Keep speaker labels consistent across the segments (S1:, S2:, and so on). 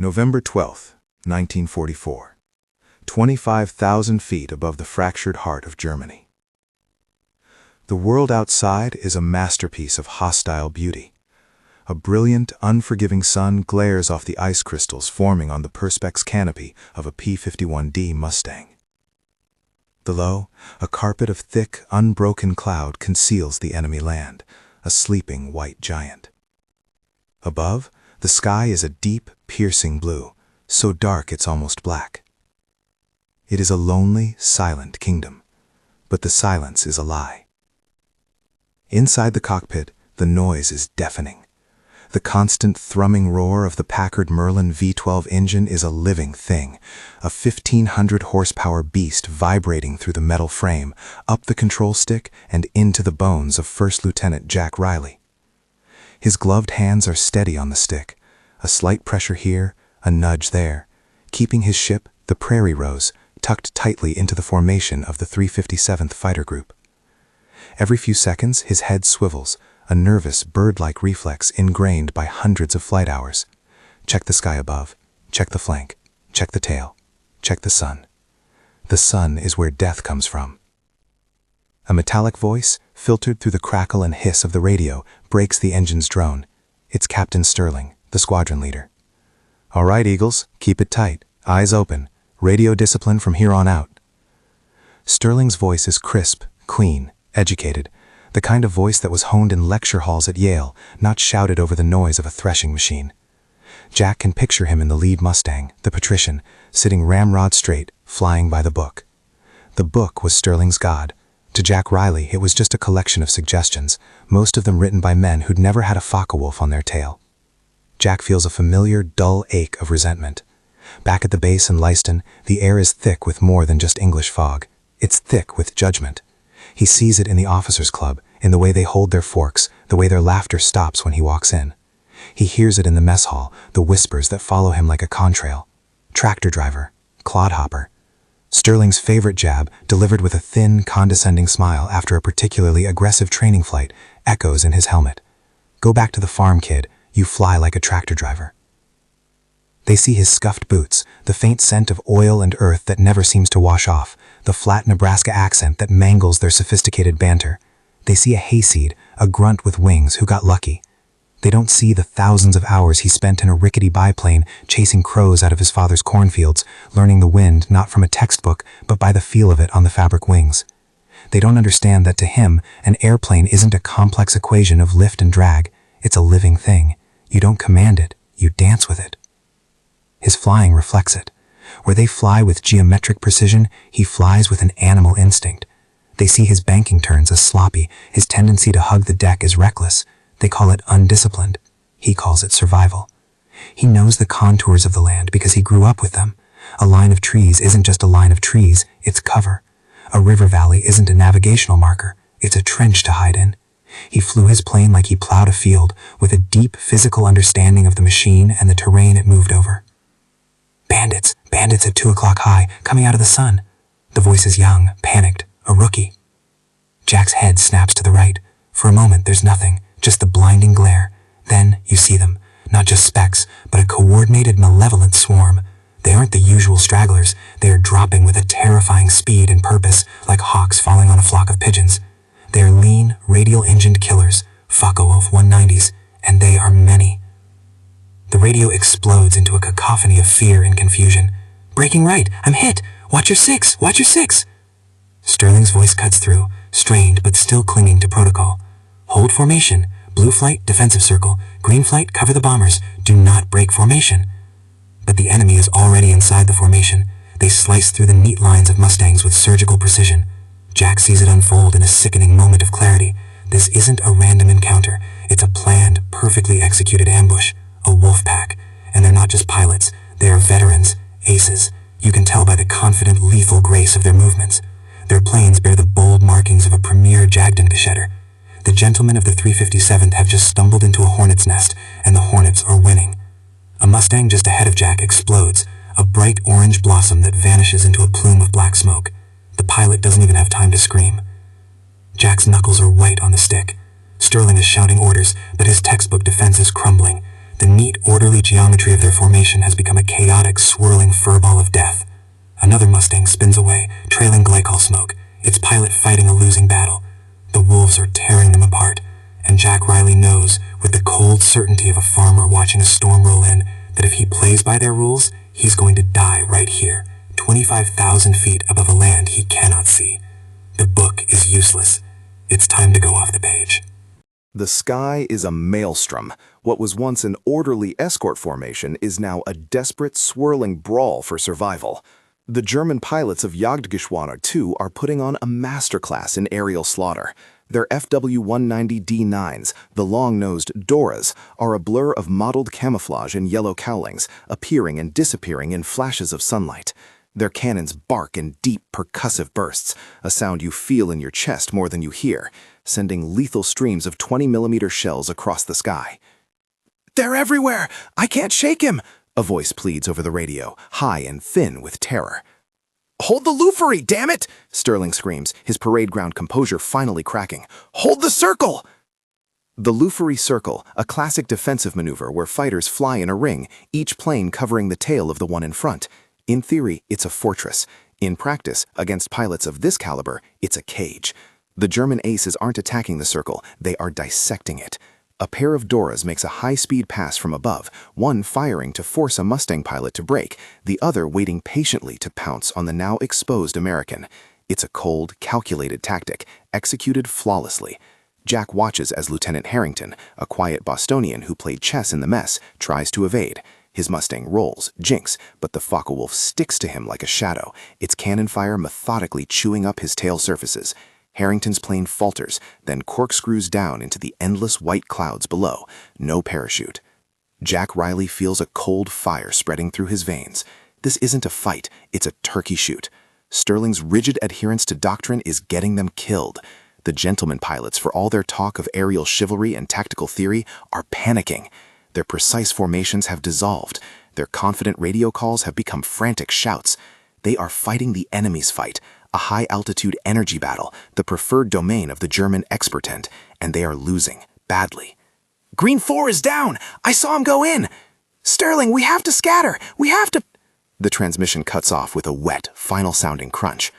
S1: November 12, 1944. 25,000 feet above the fractured heart of Germany. The world outside is a masterpiece of hostile beauty. A brilliant, unforgiving sun glares off the ice crystals forming on the perspex canopy of a P-51D Mustang. Below, a carpet of thick, unbroken cloud conceals the enemy land, a sleeping white giant. Above, the sky is a deep, piercing blue, so dark it's almost black. It is a lonely, silent kingdom, but the silence is a lie. Inside the cockpit, the noise is deafening. The constant thrumming roar of the Packard Merlin V12 engine is a living thing, a 1,500 horsepower beast vibrating through the metal frame, up the control stick and into the bones of First Lieutenant Jack Riley. His gloved hands are steady on the stick, a slight pressure here, a nudge there, keeping his ship, the Prairie Rose, tucked tightly into the formation of the 357th Fighter Group. Every few seconds, his head swivels, a nervous, bird-like reflex ingrained by hundreds of flight hours. Check the sky above, check the flank, check the tail, check the sun. The sun is where death comes from. A metallic voice, filtered through the crackle and hiss of the radio, breaks the engine's drone. It's Captain Sterling, the squadron leader. "All right, Eagles, keep it tight, eyes open, radio discipline from here on out." Sterling's voice is crisp, clean, educated, the kind of voice that was honed in lecture halls at Yale, not shouted over the noise of a threshing machine. Jack can picture him in the lead Mustang, the patrician, sitting ramrod straight, flying by the book. The book was Sterling's god. To Jack Riley, it was just a collection of suggestions, most of them written by men who'd never had a Focke-Wulf on their tail. Jack feels a familiar, dull ache of resentment. Back at the base in Leiston, the air is thick with more than just English fog. It's thick with judgment. He sees it in the officers' club, in the way they hold their forks, the way their laughter stops when he walks in. He hears it in the mess hall, the whispers that follow him like a contrail. Tractor driver, clodhopper. Sterling's favorite jab, delivered with a thin, condescending smile after a particularly aggressive training flight, echoes in his helmet. "Go back to the farm, kid. You fly like a tractor driver." They see his scuffed boots, the faint scent of oil and earth that never seems to wash off, the flat Nebraska accent that mangles their sophisticated banter. They see a hayseed, a grunt with wings who got lucky. They don't see the thousands of hours he spent in a rickety biplane chasing crows out of his father's cornfields, learning the wind not from a textbook but by the feel of it on the fabric wings. They don't understand that to him, an airplane isn't a complex equation of lift and drag. It's a living thing. You don't command it, you dance with it. His flying reflects it. Where they fly with geometric precision, he flies with an animal instinct. They see his banking turns as sloppy, his tendency to hug the deck as reckless. They call it undisciplined. He calls it survival. He knows the contours of the land because he grew up with them. A line of trees isn't just a line of trees, it's cover. A river valley isn't a navigational marker, it's a trench to hide in. He flew his plane like he plowed a field, with a deep physical understanding of the machine and the terrain it moved over. "Bandits, bandits at 2 o'clock high, coming out of the sun." The voice is young, panicked, a rookie. Jack's head snaps to the right. For a moment, there's nothing, just the blinding glare. Then you see them, not just specks, but a coordinated, malevolent swarm. They aren't the usual stragglers. They are dropping with a terrifying speed and purpose, like hawks falling on a flock of pigeons. They are lean, radial-engined killers, Focke-Wulf 190s, and they are many. The radio explodes into a cacophony of fear and confusion. "Breaking right! I'm hit! Watch your six! Watch your six!" Sterling's voice cuts through, strained but still clinging to protocol. "Hold formation. Blue flight, defensive circle. Green flight, cover the bombers. Do not break formation." But the enemy is already inside the formation. They slice through the neat lines of Mustangs with surgical precision. Jack sees it unfold in a sickening moment of clarity. This isn't a random encounter. It's a planned, perfectly executed ambush. A wolfpack. And they're not just pilots. They are veterans, aces. You can tell by the confident, lethal grace of their movements. Their planes bear the bold markings of a premier Jagdgeschütz. The gentlemen of the 357th have just stumbled into a hornet's nest, and the hornets are winning. A Mustang just ahead of Jack explodes, a bright orange blossom that vanishes into a plume of black smoke. The pilot doesn't even have time to scream. Jack's knuckles are white on the stick. Sterling is shouting orders, but his textbook defense is crumbling.
S2: The neat, orderly geometry of their formation has become a chaotic, swirling furball of death. Another Mustang spins away, trailing glycol smoke, its pilot fighting a losing battle. The wolves are tearing them apart, and Jack Riley knows, with the cold certainty of a farmer watching a storm roll in, that if he plays by their rules, he's going to die right here, 25,000 feet above a land he cannot see. The book is useless. It's time to go off the page.
S1: The sky is a maelstrom. What was once an orderly escort formation is now a desperate, swirling brawl for survival. The German pilots of Jagdgeschwader 2 are putting on a masterclass in aerial slaughter. Their FW-190D9s, the long-nosed Doras, are a blur of mottled camouflage and yellow cowlings, appearing and disappearing in flashes of sunlight. Their cannons bark in deep, percussive bursts, a sound you feel in your chest more than you hear, sending lethal streams of 20mm shells across the sky. "They're everywhere! I can't shake him!" a voice pleads over the radio, high and thin with terror. "Hold the louvery, damn it!" Sterling screams, his parade ground composure finally cracking. "Hold the circle!" The louvery circle, a classic defensive maneuver where fighters fly in a ring, each plane covering the tail of the one in front. In theory, it's a fortress. In practice, against pilots of this caliber, it's a cage. The German aces aren't attacking the circle, they are dissecting it. A pair of Doras makes a high-speed pass from above, one firing to force a Mustang pilot to brake, the other waiting patiently to pounce on the now exposed American. It's a cold, calculated tactic, executed flawlessly. Jack watches as Lieutenant Harrington, a quiet Bostonian who played chess in the mess, tries to evade. His Mustang rolls, jinks, but the Focke-Wulf sticks to him like a shadow, its cannon fire methodically chewing up his tail surfaces. Harrington's plane falters, then corkscrews down into the endless white clouds below. No parachute. Jack Riley feels a cold fire spreading through his veins. This isn't a fight, it's a turkey shoot. Sterling's rigid adherence to doctrine is getting them killed. The gentleman pilots, for all their talk of aerial chivalry and tactical theory, are panicking. Their precise formations have dissolved. Their confident radio calls have become frantic shouts. They are fighting the enemy's fight, a high-altitude energy battle, the preferred domain of the German Expertent, and they are losing, badly. "Green 4 is down! I saw him go in! Sterling, we have to scatter! We have to—" The transmission cuts off with a wet, final-sounding crunch.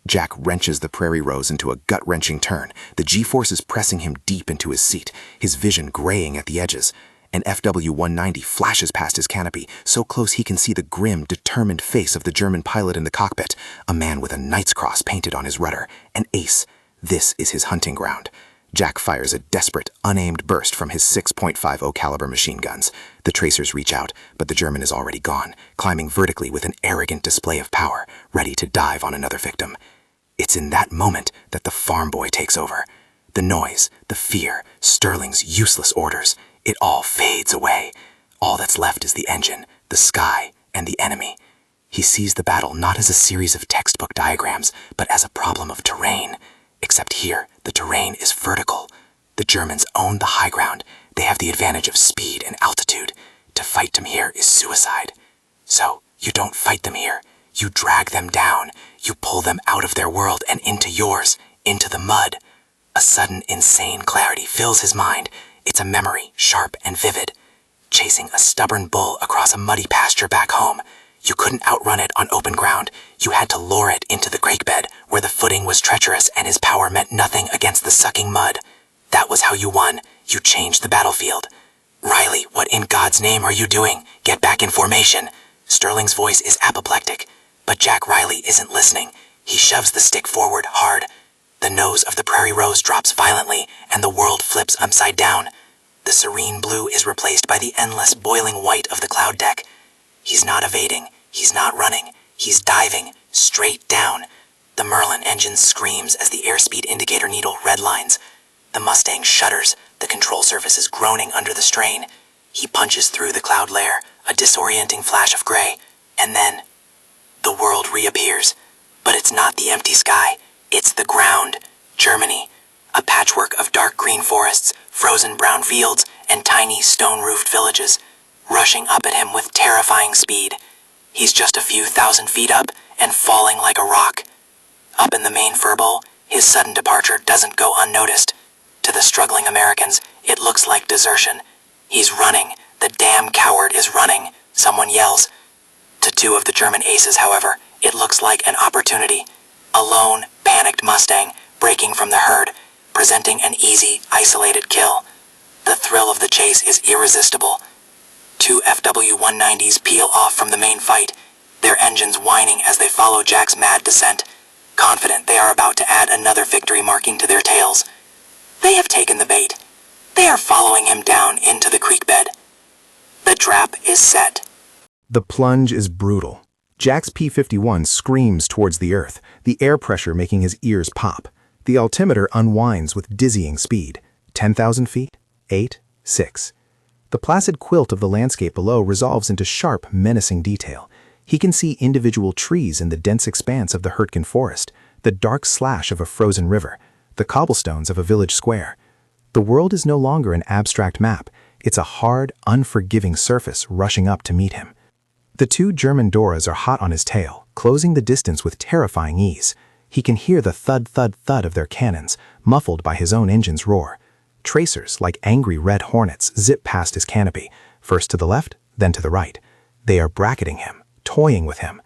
S1: Jack wrenches the Prairie Rose into a gut-wrenching turn, the G-forces pressing him deep into his seat, his vision graying at the edges. An FW-190 flashes past his canopy, so close he can see the grim, determined face of the German pilot in the cockpit, a man with a knight's cross painted on his rudder, an ace. This is his hunting ground. Jack fires a desperate, unaimed burst from his 6.50 caliber machine guns. The tracers reach out, but the German is already gone, climbing vertically with an arrogant display of power, ready to dive on another victim. It's in that moment that the farm boy takes over. The noise, the fear, Sterling's useless orders, it all fades away. All that's left is the engine, the sky, and the enemy. He sees the battle not as a series of textbook diagrams, but as a problem of terrain. Except here, the terrain is vertical. The Germans own the high ground. They have the advantage of speed and altitude. To fight them here is suicide. So, you don't fight them here. You drag them down. You pull them out of their world and into yours, into the mud. A sudden, insane clarity fills his mind. It's a memory, sharp and vivid. Chasing a stubborn bull across a muddy pasture back home. You couldn't outrun it on open ground. You had to lure it into the creek bed, where the footing was treacherous and his power meant nothing against the sucking mud. That was how you won. You changed the battlefield. "Riley, what in God's name are you doing? Get back in formation." Sterling's voice is apoplectic, but Jack Riley isn't listening. He shoves the stick forward hard. The nose of the Prairie Rose drops violently, and the world flips upside down. The serene blue is replaced by the endless boiling white of the cloud deck. He's not evading. He's not running. He's diving straight down. The Merlin engine screams as the airspeed indicator needle redlines. The Mustang shudders, the control surface is groaning under the strain. He punches through the cloud layer, a disorienting flash of gray, and then the world reappears. But it's not the empty sky. It's the ground. Germany. A patchwork of dark green forests, frozen brown fields, and tiny stone-roofed villages, rushing up at him with terrifying speed. He's just a few thousand feet up and falling like a rock. Up in the main furbowl, his sudden departure doesn't go unnoticed. To the struggling Americans, it looks like desertion. He's running,
S2: The damn coward is running, someone yells. To two of the German aces, however, it looks like an opportunity. A lone, panicked Mustang, breaking from the herd, presenting an easy, isolated kill. The thrill of the chase is irresistible. Two FW-190s peel off from the main fight, their engines whining as they follow Jack's mad descent, confident they are about to add another victory marking to their tails. They have taken the bait. They are following him down into the creek bed. The trap is set.
S3: The plunge is brutal. Jack's P-51 screams towards the earth, the air pressure making his ears pop. The altimeter unwinds with dizzying speed. 10,000 feet, 8, 6. The placid quilt of the landscape below resolves into sharp, menacing detail. He can see individual trees in the dense expanse of the Hurtgen forest, the dark slash of a frozen river, the cobblestones of a village square. The world is no longer an abstract map. It's a hard, unforgiving surface rushing up to meet him. The two German Doras are hot on his tail, closing the distance with terrifying ease. He can hear the thud-thud-thud of their cannons, muffled by his own engine's roar. Tracers, like angry red hornets, zip past his canopy, first to the left, then to the right. They are bracketing him, toying with him.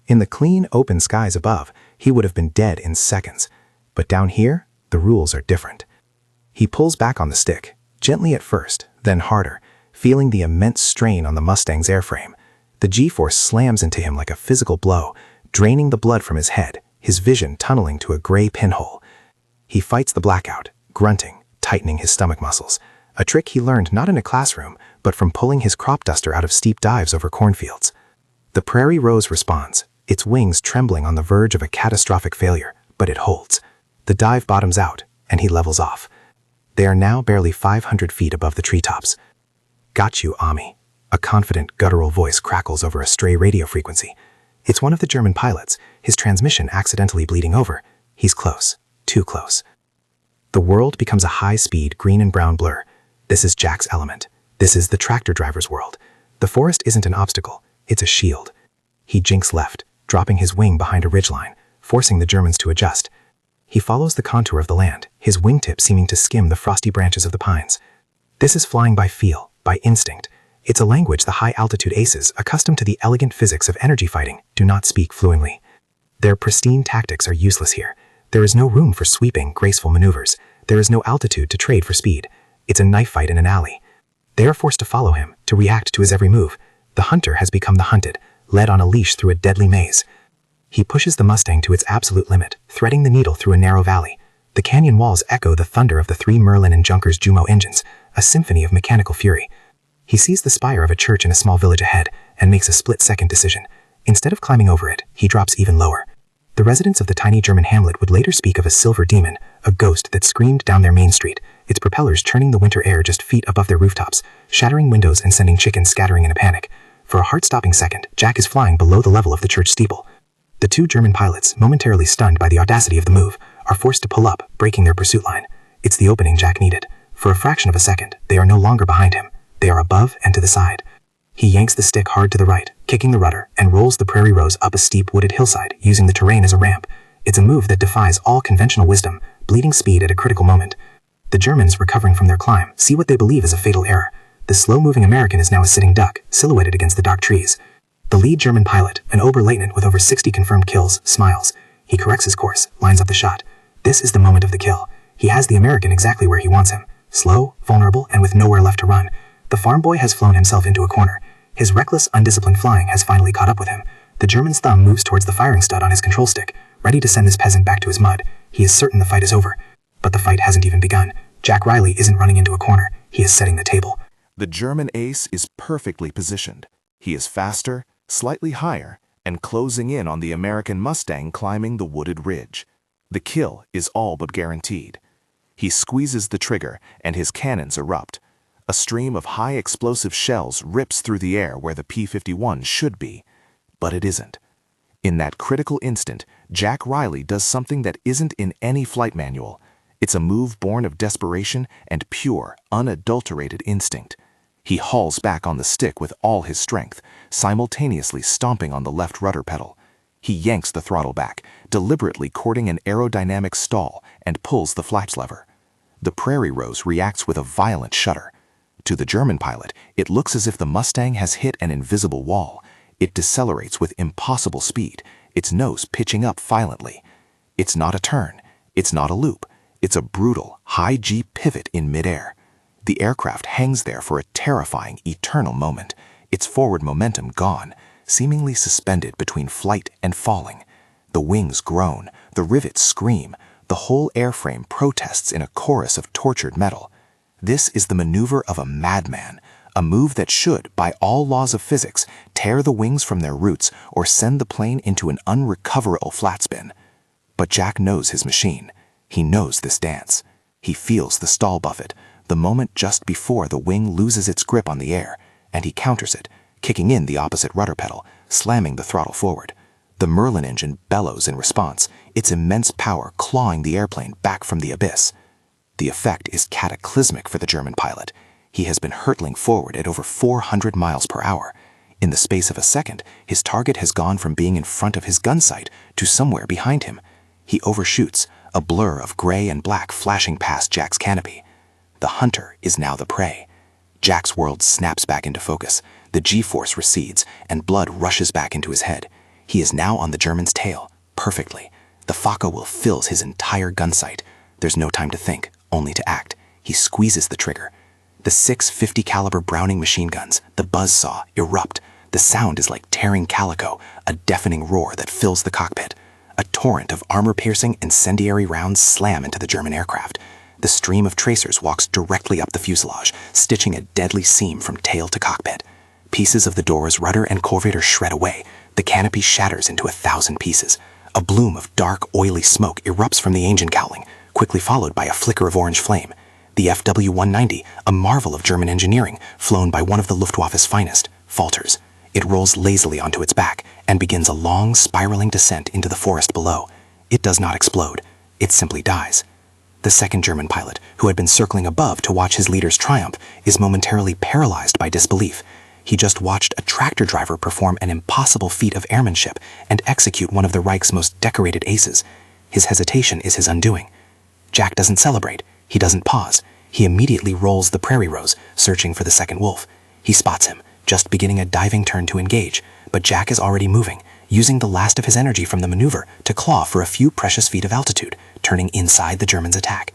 S3: In the clean, open skies above, he would have been dead in seconds. But down here, the rules are different. He pulls back on the stick, gently at first, then harder, feeling the immense strain on the Mustang's airframe. The G-force slams into him like a physical blow, draining the blood from his head, his vision tunneling to a gray pinhole. He fights the blackout, grunting, tightening his stomach muscles, a trick he learned not in a classroom, but from pulling his crop duster out of steep dives over cornfields. The Prairie Rose responds, its wings trembling on the verge of a catastrophic failure, but it holds. The dive bottoms out, and he levels off. They are now barely 500 feet above the treetops. "Got you, Ami." A confident, guttural voice crackles over a stray radio frequency. It's one of the German pilots, his transmission accidentally bleeding over. He's close, too close. The world becomes a high-speed green and brown blur. This is Jack's element. This is the tractor driver's world. The forest isn't an obstacle, it's a shield. He jinks left, dropping his wing behind a ridgeline, forcing the Germans to adjust. He follows the contour of the land, his wingtip seeming to skim the frosty branches of the pines. This is flying by feel, by instinct. It's a language the high-altitude aces, accustomed to the elegant physics of energy fighting, do not speak fluently. Their pristine tactics are useless here. There is no room for sweeping, graceful maneuvers. There is no altitude to trade for speed. It's a knife fight in an alley. They are forced to follow him, to react to his every move. The hunter has become the hunted, led on a leash through a deadly maze. He pushes the Mustang to its absolute limit, threading the needle through a narrow valley. The canyon walls echo the thunder of the three Merlin and Junkers Jumo engines, a symphony of mechanical fury. He sees the spire of a church in a small village ahead and makes a split-second decision. Instead of climbing over it, he drops even lower. The residents of the tiny German hamlet would later speak of a silver demon, a ghost that screamed down their main street, its propellers churning the winter air just feet above their rooftops, shattering windows and sending chickens scattering in a panic. For a heart-stopping second, Jack is flying below the level of the church steeple. The two German pilots, momentarily stunned by the audacity of the move, are forced to pull up, breaking their pursuit line. It's the opening Jack needed. For a fraction of a second, they are no longer behind him. They are above and to the side. He yanks the stick hard to the right, kicking the rudder, and rolls the Prairie Rose up a steep wooded hillside, using the terrain as a ramp. It's a move that defies all conventional wisdom, bleeding speed at a critical moment. The Germans, recovering from their climb, see what they believe is a fatal error. The slow-moving American is now a sitting duck, silhouetted against the dark trees. The lead German pilot, an Oberleutnant with over 60 confirmed kills, smiles. He corrects his course, lines up the shot. This is the moment of the kill. He has the American exactly where he wants him. Slow, vulnerable, and with nowhere left to run. The farm boy has flown himself into a corner. His reckless, undisciplined flying has finally caught up with him. The German's thumb moves towards the firing stud on his control stick, ready to send this peasant back to his mud. He is certain the fight is over. But the fight hasn't even begun. Jack Riley isn't running into a corner. He is setting the table.
S4: The German ace is perfectly positioned. He is faster, slightly higher, and closing in on the American Mustang climbing the wooded ridge. The kill is all but guaranteed. He squeezes the trigger, and his cannons erupt. A stream of high-explosive shells rips through the air where the P-51 should be, but it isn't. In that critical instant, Jack Riley does something that isn't in any flight manual. It's a move born of desperation and pure, unadulterated instinct. He hauls back on the stick with all his strength, simultaneously stomping on the left rudder pedal. He yanks the throttle back, deliberately courting an aerodynamic stall, and pulls the flaps lever. The Prairie Rose reacts with a violent shudder. To the German pilot, it looks as if the Mustang has hit an invisible wall. It decelerates with impossible speed, its nose pitching up violently. It's not a turn. It's not a loop. It's a brutal, high-G pivot in midair. The aircraft hangs there for a terrifying, eternal moment, its forward momentum gone, seemingly suspended between flight and falling. The wings groan, the rivets scream, the whole airframe protests in a chorus of tortured metal. This is the maneuver of a madman, a move that should, by all laws of physics, tear the wings from their roots or send the plane into an unrecoverable flat spin. But Jack knows his machine. He knows this dance. He feels the stall buffet, the moment just before the wing loses its grip on the air, and he counters it, kicking in the opposite rudder pedal, slamming the throttle forward. The Merlin engine bellows in response, its immense power clawing the airplane back from the abyss. The effect is cataclysmic for the German pilot. He has been hurtling forward at over 400 miles per hour. In the space of a second, his target has gone from being in front of his gun sight to somewhere behind him. He overshoots, a blur of gray and black flashing past Jack's canopy. The hunter is now the prey. Jack's world snaps back into focus. The G-force recedes, and blood rushes back into his head. He is now on the German's tail, perfectly. The Focke-Wulf fills his entire gun sight. There's no time to think, only to act. He squeezes the trigger. The 650 caliber Browning machine guns, the buzzsaw, erupt. The sound is like tearing calico, a deafening roar that fills the cockpit. A torrent of armor-piercing, incendiary rounds slam into the German aircraft. The stream of tracers walks directly up the fuselage, stitching a deadly seam from tail to cockpit. Pieces of the doors, rudder, and corvator shred away. The canopy shatters into 1,000 pieces. A bloom of dark, oily smoke erupts from the engine cowling, quickly followed by a flicker of orange flame. The FW-190, a marvel of German engineering, flown by one of the Luftwaffe's finest, falters. It rolls lazily onto its back and begins a long, spiraling descent into the forest below. It does not explode. It simply dies. The second German pilot, who had been circling above to watch his leader's triumph, is momentarily paralyzed by disbelief. He just watched a tractor driver perform an impossible feat of airmanship and execute one of the Reich's most decorated aces. His hesitation is his undoing. Jack doesn't celebrate. He doesn't pause. He immediately rolls the prairie rose, searching for the second wolf. He spots him, just beginning a diving turn to engage, but Jack is already moving, using the last of his energy from the maneuver to claw for a few precious feet of altitude, turning inside the German's attack.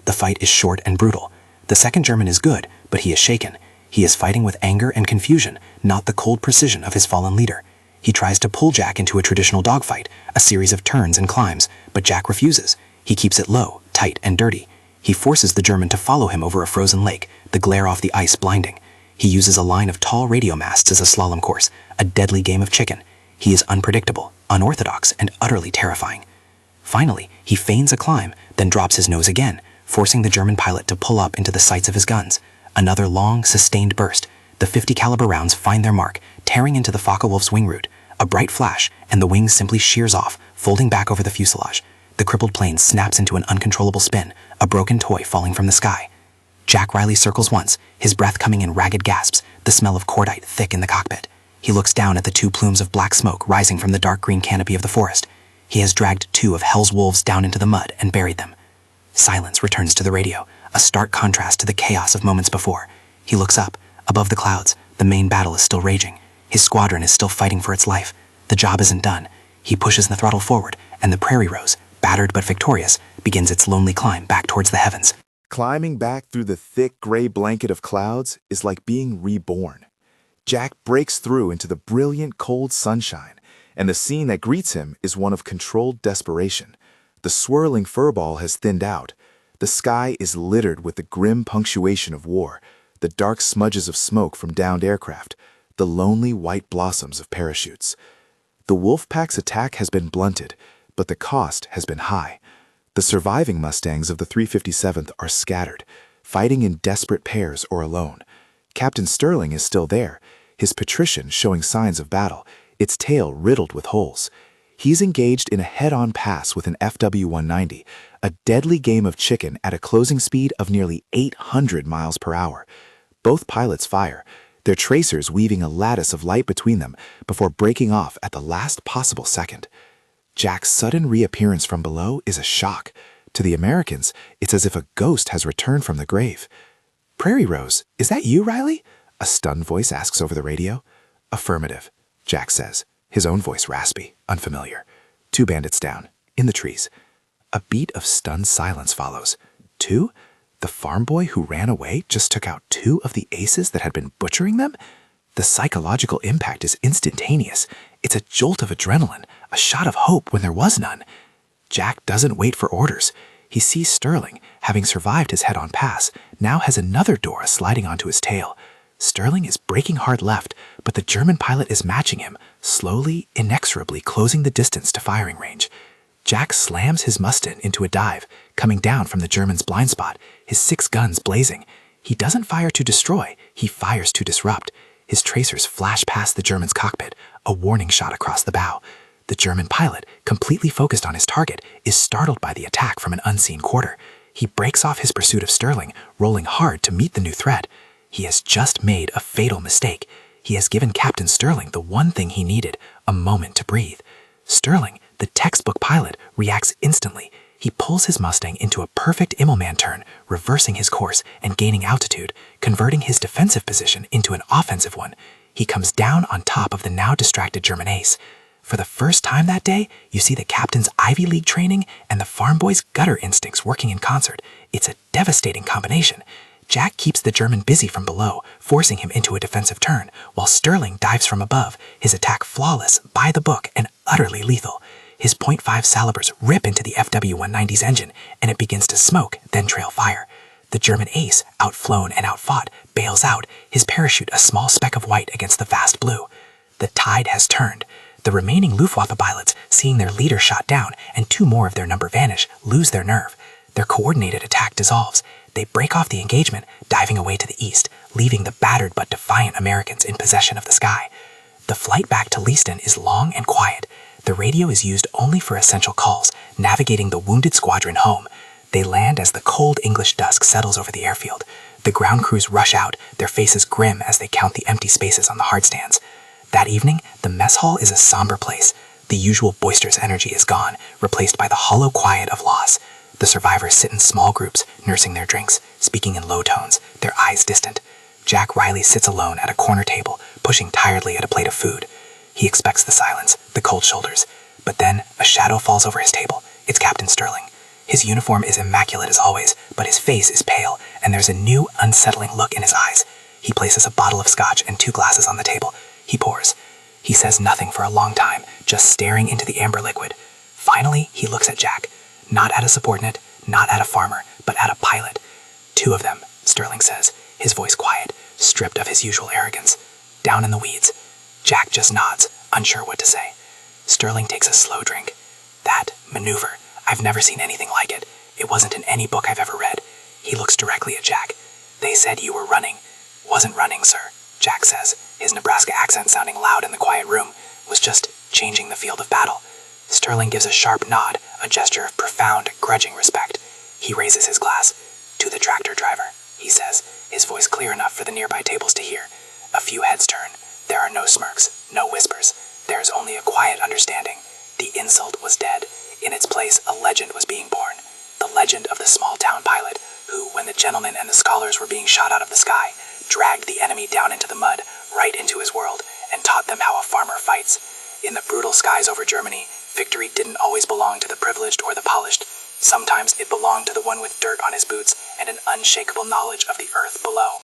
S4: The fight is short and brutal. The second German is good, but he is shaken. He is fighting with anger and confusion, not the cold precision of his fallen leader. He tries to pull Jack into a traditional dogfight, a series of turns and climbs, but Jack refuses. He keeps it low, tight, and dirty. He forces the German to follow him over a frozen lake, the glare off the ice blinding. He uses a line of tall radio masts as a slalom course, a deadly game of chicken. He is unpredictable, unorthodox, and utterly terrifying. Finally, he feigns a climb, then drops his nose again, forcing the German pilot to pull up into the sights of his guns. Another long, sustained burst. The 50 caliber rounds find their mark, tearing into the Focke-Wulf's wing root. A bright flash, and the wing simply shears off, folding back over the fuselage. The crippled plane snaps into an uncontrollable spin, a broken toy falling from the sky. Jack Riley circles once, his breath coming in ragged gasps, the smell of cordite thick in the cockpit. He looks down at the 2 plumes of black smoke rising from the dark green canopy of the forest. He has dragged 2 of Hell's wolves down into the mud and buried them. Silence returns to the radio, a stark contrast to the chaos of moments before. He looks up. Above the clouds, the main battle is still raging. His squadron is still fighting for its life. The job isn't done. He pushes the throttle forward, and the prairie rose, battered but victorious, begins its lonely climb back towards the heavens.
S1: Climbing back through the thick gray blanket of clouds is like being reborn. Jack breaks through into the brilliant cold sunshine, and the scene that greets him is one of controlled desperation. The swirling furball has thinned out. The sky is littered with the grim punctuation of war, the dark smudges of smoke from downed aircraft, the lonely white blossoms of parachutes. The wolfpack's attack has been blunted, but the cost has been high. The surviving Mustangs of the 357th are scattered, fighting in desperate pairs or alone. Captain Sterling is still there, his patrician showing signs of battle, its tail riddled with holes. He's engaged in a head-on pass with an FW-190, a deadly game of chicken at a closing speed of nearly 800 miles per hour. Both pilots fire, their tracers weaving a lattice of light between them before breaking off at the last possible second. Jack's sudden reappearance from below is a shock. To the Americans, it's as if a ghost has returned from the grave.
S5: Prairie Rose, is that you, Riley? A stunned voice asks over the radio. Affirmative, Jack says, his own voice raspy, unfamiliar. 2 bandits down, in the trees. A beat of stunned silence follows. 2? The farm boy who ran away just took out 2 of the aces that had been butchering them? The psychological impact is instantaneous. It's a jolt of adrenaline, a shot of hope when there was none. Jack doesn't wait for orders. He sees Sterling, having survived his head-on pass, now has another Dora sliding onto his tail. Sterling is braking hard left, but the German pilot is matching him, slowly, inexorably closing the distance to firing range. Jack slams his Mustang into a dive, coming down from the German's blind spot, his 6 guns blazing. He doesn't fire to destroy, he fires to disrupt. His tracers flash past the German's cockpit, a warning shot across the bow. The German pilot, completely focused on his target, is startled by the attack from an unseen quarter. He breaks off his pursuit of Sterling, rolling hard to meet the new threat. He has just made a fatal mistake. He has given Captain Sterling the one thing he needed, a moment to breathe. Sterling, the textbook pilot, reacts instantly. He pulls his Mustang into a perfect Immelman turn, reversing his course and gaining altitude, converting his defensive position into an offensive one. He comes down on top of the now distracted German ace. For the first time that day, you see the captain's Ivy League training and the farm boy's gutter instincts working in concert. It's a devastating combination. Jack keeps the German busy from below, forcing him into a defensive turn, while Sterling dives from above, his attack flawless, by the book, and utterly lethal. His .5 Salibers rip into the FW-190's engine, and it begins to smoke, then trail fire. The German ace, outflown and outfought, bails out, his parachute a small speck of white against the vast blue. The tide has turned. The remaining Luftwaffe pilots, seeing their leader shot down and 2 more of their number vanish, lose their nerve. Their coordinated attack dissolves. They break off the engagement, diving away to the east, leaving the battered but defiant Americans in possession of the sky. The flight back to Leiston is long and quiet. The radio is used only for essential calls, navigating the wounded squadron home. They land as the cold English dusk settles over the airfield. The ground crews rush out, their faces grim as they count the empty spaces on the hardstands. That evening, the mess hall is a somber place. The usual boisterous energy is gone, replaced by the hollow quiet of loss. The survivors sit in small groups, nursing their drinks, speaking in low tones, their eyes distant. Jack Riley sits alone at a corner table, pushing tiredly at a plate of food. He expects the silence, the cold shoulders. But then, a shadow falls over his table. It's Captain Sterling. His uniform is immaculate as always, but his face is pale, and there's a new, unsettling look in his eyes. He places a bottle of scotch and 2 glasses on the table. He pours. He says nothing for a long time, just staring into the amber liquid. Finally, he looks at Jack. Not at a subordinate, not at a farmer, but at a pilot. 2 of them, Sterling says, his voice quiet, stripped of his usual arrogance. Down in the weeds. Jack just nods, unsure what to say. Sterling takes a slow drink. That maneuver, I've never seen anything like it. It wasn't in any book I've ever read. He looks directly at Jack. They said you were running. Wasn't running, sir, Jack says, his Nebraska accent sounding loud in the quiet room. Was just changing the field of battle. Sterling gives a sharp nod, a gesture of profound, grudging respect. He raises his glass. To the tractor driver, he says, his voice clear enough for the nearby tables to hear. A few heads turn. There are no smirks, no whispers. There is only a quiet understanding. The insult was dead. In its place, a legend was being born. The legend of the small-town pilot who, when the gentlemen and the scholars were being shot out of the sky, dragged the enemy down into the mud, right into his world, and taught them how a farmer fights. In the brutal skies over Germany, victory didn't always belong to the privileged or the polished. Sometimes it belonged to the one with dirt on his boots and an unshakable knowledge of the earth below.